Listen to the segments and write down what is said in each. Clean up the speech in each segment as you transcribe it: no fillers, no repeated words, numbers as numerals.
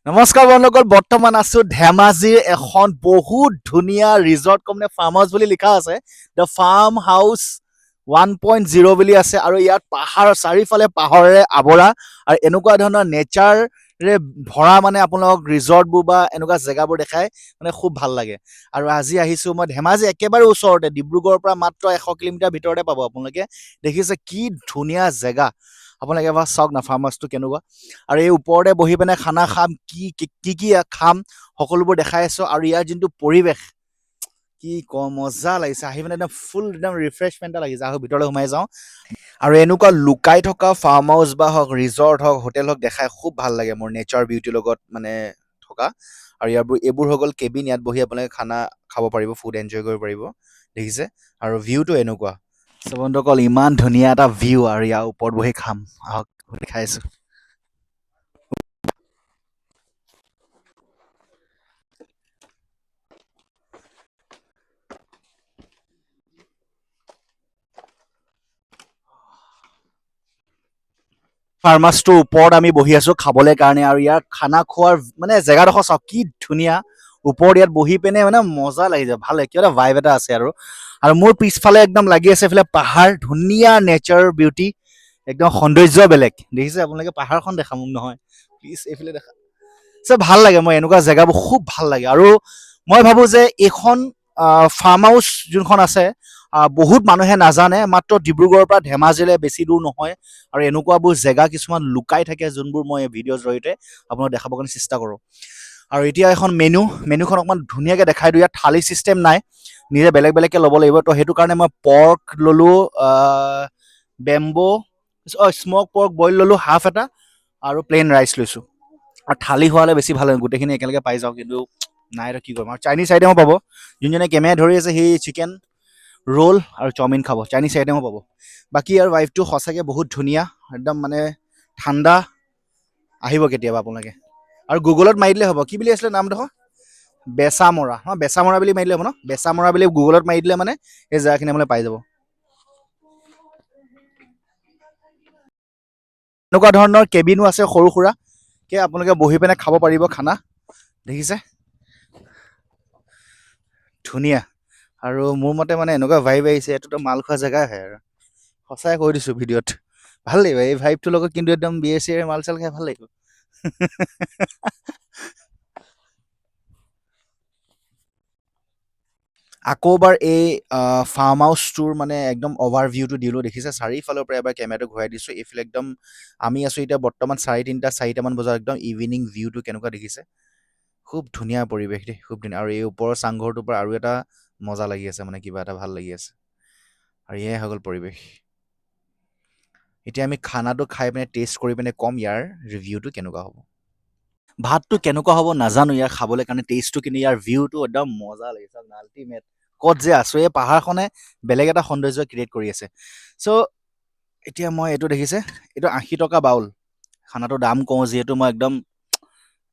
নমস্কাৰ বন্ধুসকল, বৰ্তমান আছো ধেমাজিৰ এখন বহুত ধুনীয়া ৰিজৰ্ট কম নে ফাৰ্ম হাউচ বুলি লিখা আছে। দ্য ফাৰ্ম হাউচ 1.0 বুলি আছে আৰু ইয়াত পাহাৰ চাৰিওফালে পাহাৰেৰে আৱৰা আৰু এনেকুৱা ধৰণৰ নেচাৰে ভৰা মানে আপোনালোকক ৰিজৰ্টবোৰ বা এনেকুৱা জেগাবোৰ দেখাই মানে খুব ভাল লাগে। আৰু আজি আহিছো মই ধেমাজি একেবাৰে ওচৰতে, ডিব্ৰুগড়ৰ পৰা মাত্ৰ 100 কিলোমিটাৰ ভিতৰতে পাব। আপোনালোকে দেখিছে কি ধুনীয়া জেগা। আপোনালোকে এবাৰ চাওক না ফাৰ্ম হাউচটো কেনেকুৱা। আৰু এই ওপৰতে বহি পিনে খানা খাম, কি খাম সকলোবোৰ দেখাই আছো। আৰু ইয়াৰ যোনটো পৰিৱেশ কি কম, মজা লাগিছে আহি পিনে, একদম ফুল একদম ৰিফ্ৰেছমেণ্ট এটা লাগিছে। আহো ভিতৰলৈ সোমাই যাওঁ। আৰু এনেকুৱা লুকাই থকা ফাৰ্ম হাউচ বা হওক, ৰিজৰ্ট হওক, হোটেল হওক দেখাই খুব ভাল লাগে মোৰ, নেচাৰ বিউটিৰ লগত মানে থকা। আৰু এইবোৰ হৈ গ'ল কেবিন, ইয়াত বহি আপোনালোকে খানা খাব পাৰিব, ফুড এনজয় কৰিব পাৰিব। দেখিছে আৰু ভিউটো এনেকুৱা। বন্ধুসকল, ইমান ধুনীয়া এটা ভিউ আৰু ইয়াৰ ওপৰত বহি খাম, আহক দেখাই আছো। ফাৰ্মাচটোৰ ওপৰত আমি বহি আছো খাবলৈ কাৰণে। আৰু ইয়াৰ খানা খোৱাৰ মানে জেগাডোখৰ চাওক কি ধুনীয়া। ওপৰত ইয়াত বহি পিনে মানে মজা লাগি যায়, ভাল কিবা এটা ভাইব এটা আছে। আৰু মোৰ পিছফালে একদম লাগি আছে এইফালে পাহাৰ, ধুনীয়া নেচাৰ বিউটি, একদম সৌন্দৰ্য বেলেগ। দেখিছে আপোনালোকে, পাহাৰখন দেখা মোক নহয়, প্লিজ এইফালে দেখা। ভাল লাগে, মই এনেকুৱা জেগাবোৰ খুব ভাল লাগে। আৰু মই ভাবো যে এইখন ফাৰ্ম হাউচ যোনখন আছে, বহুত মানুহে নাজানে, মাত্ৰ ডিব্ৰুগড়ৰ পৰা ধেমাজিলৈ বেছি দূৰ নহয়। আৰু এনেকুৱাবোৰ জেগা কিছুমান লুকাই থাকে, যোনবোৰ মই ভিডিঅ'ৰ জৰিয়তে আপোনাক দেখাবৰ কাৰণে চেষ্টা কৰোঁ। আৰু এতিয়া এখন মেনুখন অকণমান ধুনীয়াকৈ দেখাই দিওঁ। ইয়াত থালি ছিষ্টেম নাই, নিজে বেলেগ বেলেগকৈ ল'ব লাগিব। তো সেইটো কাৰণে মই পৰ্ক ল'লোঁ, বেম্বো স্মক পৰ্ক বইল ল'লোঁ হাফ এটা, আৰু প্লেইন ৰাইচ লৈছোঁ। আৰু থালি হোৱালে বেছি ভাল হয়, গোটেইখিনি একেলগে পাই যাওঁ, কিন্তু নাই আৰু কি কৰিম। আৰু চাইনিজ আইটেমো পাব, যোনজনে কেমেৰা ধৰি আছে সেই চিকেন ৰোল আৰু চাওমিন খাব, চাইনিজ আইটেমো পাব। বাকী আৰু ৱাইফটো সঁচাকৈ বহুত ধুনীয়া, একদম মানে ঠাণ্ডা। আহিব কেতিয়াবা আপোনালোকে। আৰু গুগলত মাৰি দিলে হ'ব, কি বুলি আছিলে নামডোখৰ, বেচামৰা। বেচামৰা বুলি মাৰি দিলে হ'ব ন, বেচামৰা বুলি গুগলত মাৰি দিলে মানে এই জেগাখিনি আপোনালোকে পাই যাব। এনেকুৱা ধৰণৰ কেবিনো আছে সৰু সুৰাকৈ, আপোনালোকে বহি পিনে খাব পাৰিব খানা। দেখিছে ধুনীয়া। আৰু মোৰ মতে মানে এনেকুৱা ভাইব আহিছে, এইটোতো মাল খোৱা জেগাই হয়। আৰু সঁচাই কৈ দিছোঁ ভিডিঅ'ত, ভাল লাগিব এই ভাইবটোৰ লগত, কিন্তু একদম বিয়ে চিয়ে মাল চাল খাই ভাল লাগিব। আকৌ এবাৰ এই ফাৰ্ম হাউচটোৰ মানে একদম অভাৰ ভিউটো দিলোঁ। দেখিছে চাৰিওফালৰ পৰা এবাৰ কেমেৰাটো ঘূৰাই দিছোঁ। এইফালে একদম আমি আছোঁ এতিয়া বৰ্তমান 4:30-4টামান বজাত, একদম ইভিনিং ভিউটো কেনেকুৱা দেখিছে। খুব ধুনীয়া পৰিৱেশ দেই, খুব ধুনীয়া। আৰু এই ওপৰৰ চাংঘৰটোৰ পৰা আৰু এটা মজা লাগি আছে, মানে কিবা এটা ভাল লাগি আছে। আৰু এয়াই হৈ গ'ল পৰিৱেশ। এতিয়া আমি খানাটো খাই পিনে টেষ্ট কৰি পিনে ক'ম ইয়াৰ ৰিভিউটো কেনেকুৱা হ'ব। ভাতটো কেনেকুৱা হ'ব নাজানো ইয়াৰ খাবলৈ কাৰণে, টেষ্টটো, কিন্তু ইয়াৰ ভিউটো একদম মজা লাগিছে, আল্টিমেট। ক'ত যে আছোঁ, এই পাহাৰখনে বেলেগ এটা সৌন্দৰ্য ক্ৰিয়েট কৰি আছে। চ' এতিয়া মই এইটো দেখিছে, এইটো 80 টকা বাউল। খানাটো দাম কওঁ যিহেতু মই একদম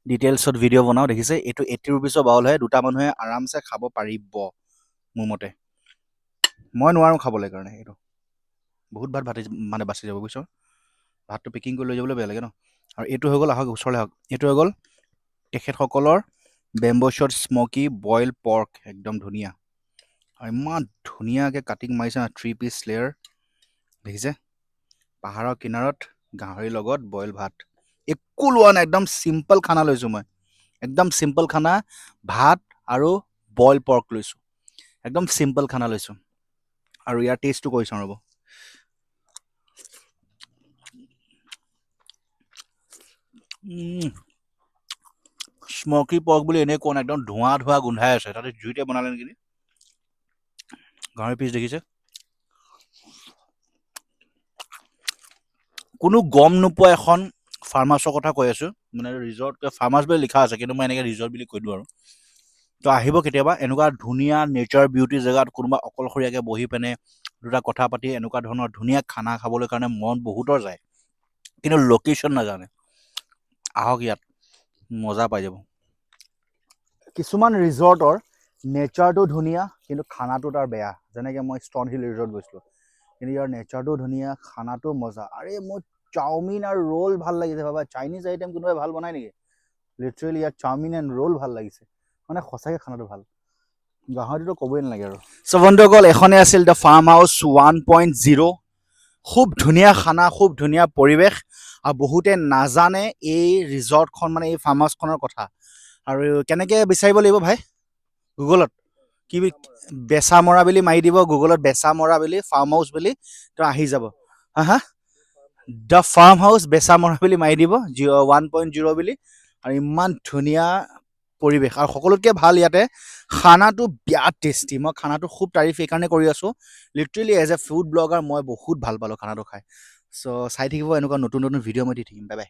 ডিটেইলছত ভিডিঅ' বনাওঁ। দেখিছে এইটো 80 ৰুপিছৰ বাউল হয়, দুটা মানুহে আৰামছে খাব পাৰিব মোৰ মতে। মই নোৱাৰোঁ খাবলৈ কাৰণে, এইটো বহুত ভাত মানে বাচি যাব বুজিছ। ভাতটো পেকিং কৰি লৈ যাবলৈ বেয়া লাগে ন। আৰু এইটো হৈ গ'ল, আহক ওচৰলৈ আহক, এইটো হৈ গ'ল তেখেতসকলৰ bamboo shot smoky boil pork, একদম ধুনীয়া। আৰু ইমান ধুনীয়াকৈ কাটিং মাৰিছে না, 3 পিচ লেয়াৰ। দেখিছে পাহাৰৰ কিনাৰত গাহৰিৰ লগত বইল ভাত, একো লোৱা নাই, একদম চিম্পল খানা লৈছোঁ মই, একদম চিম্পল খানা। ভাত আৰু বইল পৰ্ক লৈছোঁ, একদম চিম্পল খানা লৈছোঁ। আৰু ইয়াৰ টেষ্টটো কৰি চাওঁ ৰ'ব। স্মকি পৰ্ক বুলি এনেই কোৱা নাই, একদম ধোঁৱা ধোঁৱা গোন্ধাই আছে, তাতে জুইতে বনালে নেকি। গাহৰি পিচ দেখিছে, কোনো গম নোপোৱা এখন ফাৰ্ম হাউচৰ কথা কৈ আছোঁ, মানে ৰিজৰ্ট ফাৰ্ম হাউচ বুলি লিখা আছে, কিন্তু মই এনেকৈ ৰিজৰ্ট বুলি কৈ দিওঁ আৰু। তো আহিব কেতিয়াবা এনেকুৱা ধুনীয়া নেচাৰ বিউটি জেগাত, কোনোবা অকলশৰীয়াকৈ বহি পিনে দুটা কথা পাতি এনেকুৱা ধৰণৰ ধুনীয়া খানা খাবলৈ কাৰণে মন বহুতৰ যায়, কিন্তু লোকেশ্যন নাজানে। আহক ইয়াত মজা পাই যাব। কিছুমান ৰিজৰ্টৰ নেচাৰটো ধুনীয়া, কিন্তু খানাটো তাৰ বেয়া। যেনেকৈ মই ষ্টন হিল ৰিজৰ্ট গৈছিলোঁ, কিন্তু ইয়াৰ নেচাৰটো ধুনীয়া, খানাটো মজা। আৰে মোৰ চাওমিন আৰু ৰোল ভাল লাগিছে, বাবা চাইনিজ আইটেম কোনোবাই ভাল বনাই নেকি? লিটাৰেলি ইয়াত চাওমিন এণ্ড ৰোল ভাল লাগিছে মানে সঁচাকৈ খানাটো ভাল গাহৰিটো ক'বই নালাগে আৰু চ' বন্ধুসকল এখনে আছিল দ্য ফাৰ্ম হাউচ 1.0 খুব ধুনীয়া খানা খুব ধুনীয়া পৰিৱেশ আৰু বহুতে নাজানে এই ৰিজৰ্টখন মানে এই ফাৰ্ম হাউচখনৰ কথা আৰু কেনেকৈ বিচাৰিব লাগিব ভাই গুগলত কি বেচা মৰা বুলি মাৰি দিব গুগলত বেচা মৰা বুলি ফাৰ্ম হাউচ বুলি তো আহি যাব হা হা দ্য ফাৰ্ম হাউচ বেচা মৰা বুলি মাৰি দিব 1.0 বুলি আৰু ইমান ধুনীয়া পৰিৱেশ আৰু সকলোতকৈ ভাল ইয়াতে খানাটো বিৰাট টেষ্টি মই খানাটো খুব তাৰিফ এইকাৰণে কৰি আছোঁ literally as a food blogger মই বহুত ভাল পালোঁ খানাটো খাই চ' চাই থাকিব এনেকুৱা নতুন নতুন ভিডিঅ' মই দি থাকিম বাই বাই